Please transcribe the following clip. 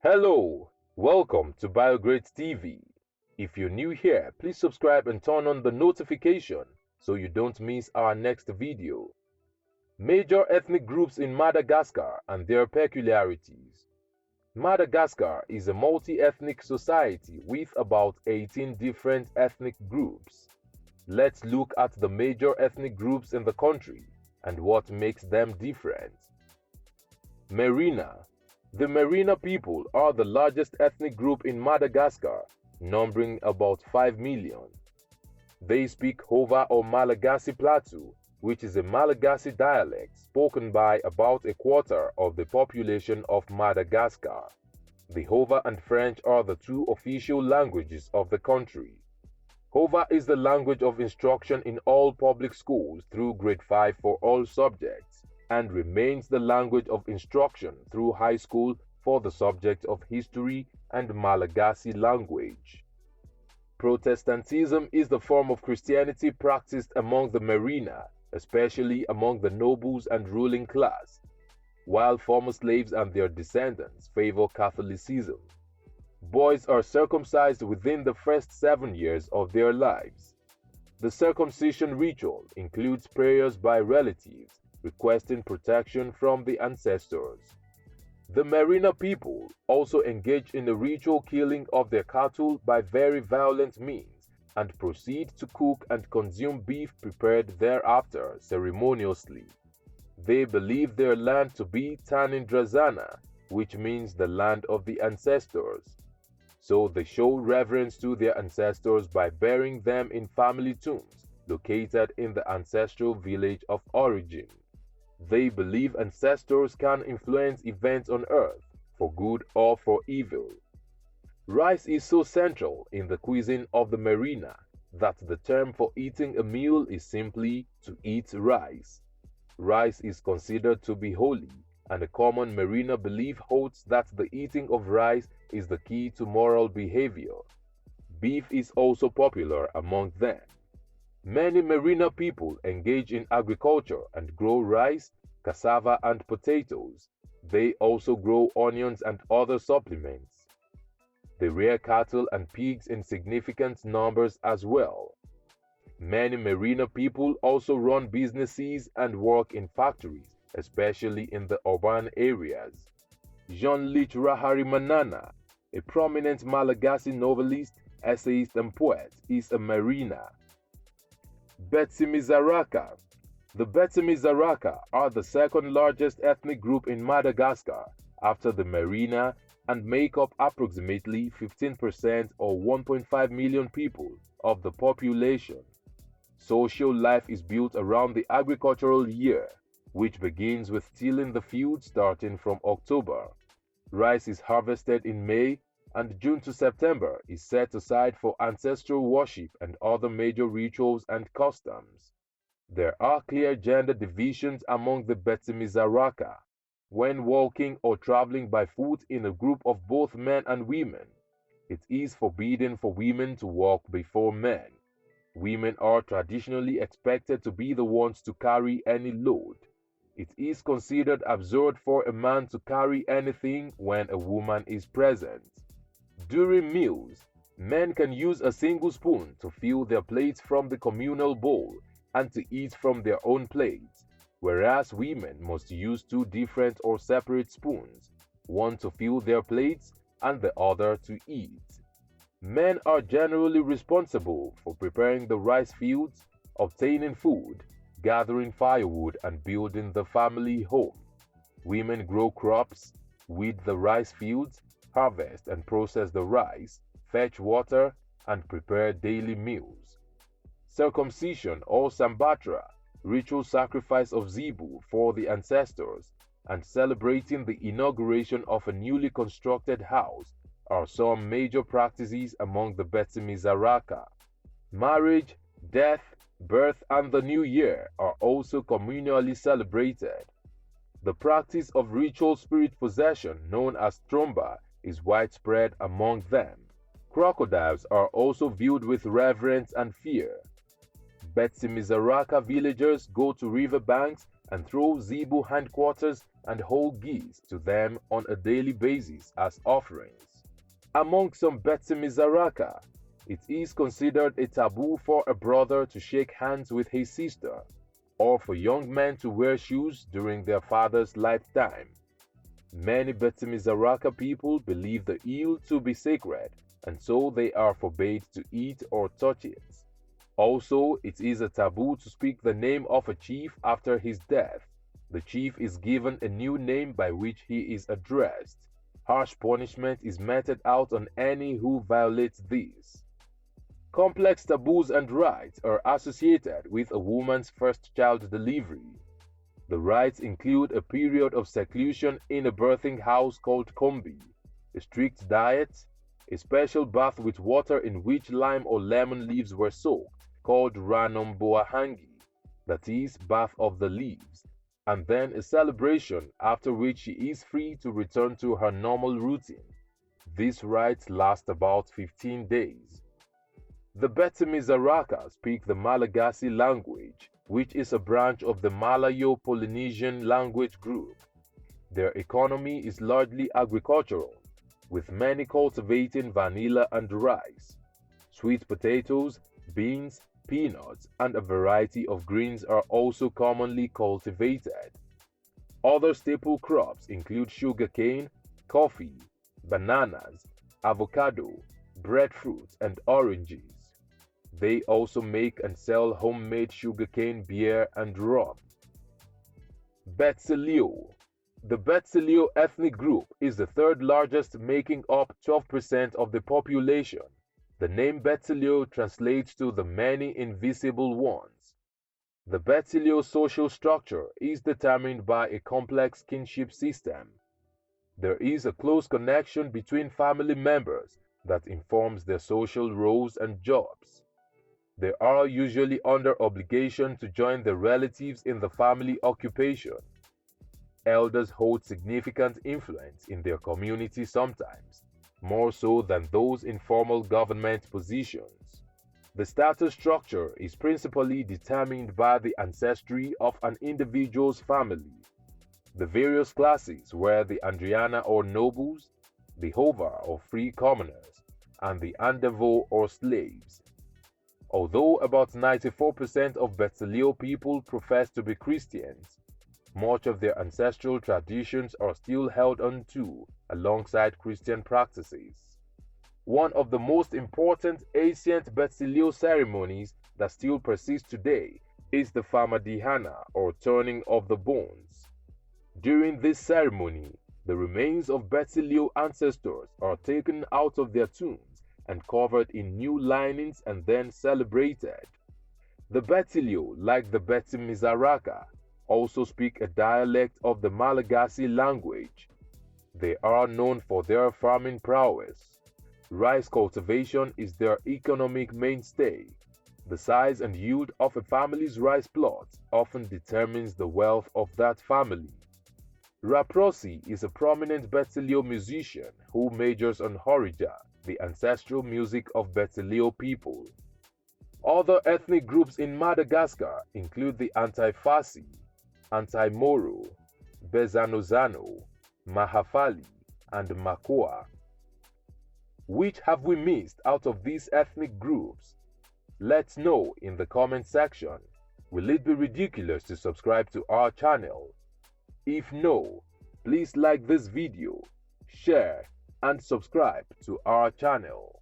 Hello, welcome to BioGrades TV. If you're new here, please subscribe and turn on the notification so you don't miss our next video. Major ethnic groups in Madagascar and their peculiarities. Madagascar is a multi-ethnic society with about 18 different ethnic groups. Let's look at the major ethnic groups in the country and what makes them different. Merina. The Merina people are the largest ethnic group in Madagascar, numbering about 5 million. They speak Hova or Malagasy Plateau, which is a Malagasy dialect spoken by about a quarter of the population of Madagascar. The Hova and French are the two official languages of the country. Hova is the language of instruction in all public schools through grade 5 for all subjects, and remains the language of instruction through high school for the subject of history and Malagasy language. Protestantism is the form of Christianity practiced among the Merina, especially among the nobles and ruling class, while former slaves and their descendants favor Catholicism. Boys are circumcised within the first 7 years of their lives. The circumcision ritual includes prayers by relatives requesting protection from the ancestors. The Merina people also engage in the ritual killing of their cattle by very violent means and proceed to cook and consume beef prepared thereafter ceremoniously. They believe their land to be Tanindrazana, which means the land of the ancestors. So they show reverence to their ancestors by burying them in family tombs located in the ancestral village of origin. They believe ancestors can influence events on earth for good or for evil. Rice is so central in the cuisine of the Merina that the term for eating a meal is simply to eat rice. Rice is considered to be holy, and a common Merina belief holds that the eating of rice is the key to moral behavior. Beef is also popular among them. Many Merina people engage in agriculture and grow rice, cassava, and potatoes. They also grow onions and other supplements. They rear cattle and pigs in significant numbers as well. Many Merina people also run businesses and work in factories, especially in the urban areas. Jean-Luc Raharimanana, a prominent Malagasy novelist, essayist, and poet, is a Merina. Betsimizaraka. The Betsimizaraka are the second largest ethnic group in Madagascar after the Merina and make up approximately 15% or 1.5 million people of the population. Social life is built around the agricultural year, which begins with tilling the field starting from October. Rice is harvested in May, and June to September is set aside for ancestral worship and other major rituals and customs. There are clear gender divisions among the Betsimizaraka. When walking or traveling by foot in a group of both men and women, it is forbidden for women to walk before men. Women are traditionally expected to be the ones to carry any load. It is considered absurd for a man to carry anything when a woman is present. During meals, men can use a single spoon to fill their plates from the communal bowl and to eat from their own plates, whereas women must use two different or separate spoons, one to fill their plates and the other to eat. Men are generally responsible for preparing the rice fields, obtaining food, gathering firewood, and building the family home. Women grow crops, weed the rice fields, harvest and process the rice, fetch water, and prepare daily meals. Circumcision or Sambatra, ritual sacrifice of Zebu for the ancestors, and celebrating the inauguration of a newly constructed house are some major practices among the Betsimizaraka. Marriage, death, birth, and the new year are also communally celebrated. The practice of ritual spirit possession, known as tromba, is widespread among them. Crocodiles are also viewed with reverence and fear. Betsimizaraka villagers go to river banks and throw zebu hindquarters and whole geese to them on a daily basis as offerings. Among some Betsimizaraka, it is considered a taboo for a brother to shake hands with his sister, or for young men to wear shoes during their father's lifetime. Many Betsimizaraka people believe the eel to be sacred, and so they are forbade to eat or touch it. Also, it is a taboo to speak the name of a chief after his death. The chief is given a new name by which he is addressed. Harsh punishment is meted out on any who violates these. Complex taboos and rites are associated with a woman's first child delivery. The rites include a period of seclusion in a birthing house called kombi, a strict diet, a special bath with water in which lime or lemon leaves were soaked, called Ranomboahangi, that is, bath of the leaves, and then a celebration after which she is free to return to her normal routine. These rites last about 15 days. The Betsimizaraka speak the Malagasy language, which is a branch of the Malayo-Polynesian language group. Their economy is largely agricultural, with many cultivating vanilla and rice. Sweet potatoes, beans, peanuts, and a variety of greens are also commonly cultivated. Other staple crops include sugarcane, coffee, bananas, avocado, breadfruit, and oranges. They also make and sell homemade sugarcane beer and rum. Betsileo. The Betsileo ethnic group is the third largest, making up 12% of the population. The name Betsileo translates to the many invisible ones. The Betsileo social structure is determined by a complex kinship system. There is a close connection between family members that informs their social roles and jobs. They are usually under obligation to join their relatives in the family occupation. Elders hold significant influence in their community sometimes, more so than those in formal government positions. The status structure is principally determined by the ancestry of an individual's family. The various classes were the Andriana or nobles, the Hova or free commoners, and the Andevo or slaves. Although about 94% of Betsileo people profess to be Christians, much of their ancestral traditions are still held on to alongside Christian practices. One of the most important ancient Betsileo ceremonies that still persist today is the Famadihana or turning of the bones. During this ceremony, the remains of Betsileo ancestors are taken out of their tombs and covered in new linings and then celebrated. The Betsileo, like the Betsimizaraka, also speak a dialect of the Malagasy language. They are known for their farming prowess. Rice cultivation is their economic mainstay. The size and yield of a family's rice plot often determines the wealth of that family. Raprosi is a prominent Betsileo musician who majors on Horija, the ancestral music of Betsileo people. Other ethnic groups in Madagascar include the Anti-Fasi, Anti-Moro, Bezanozano, Mahafali, and Makua. Which have we missed out of these ethnic groups? Let's know in the comment section. Will it be ridiculous to subscribe to our channel? If no, please like this video, share, and subscribe to our channel.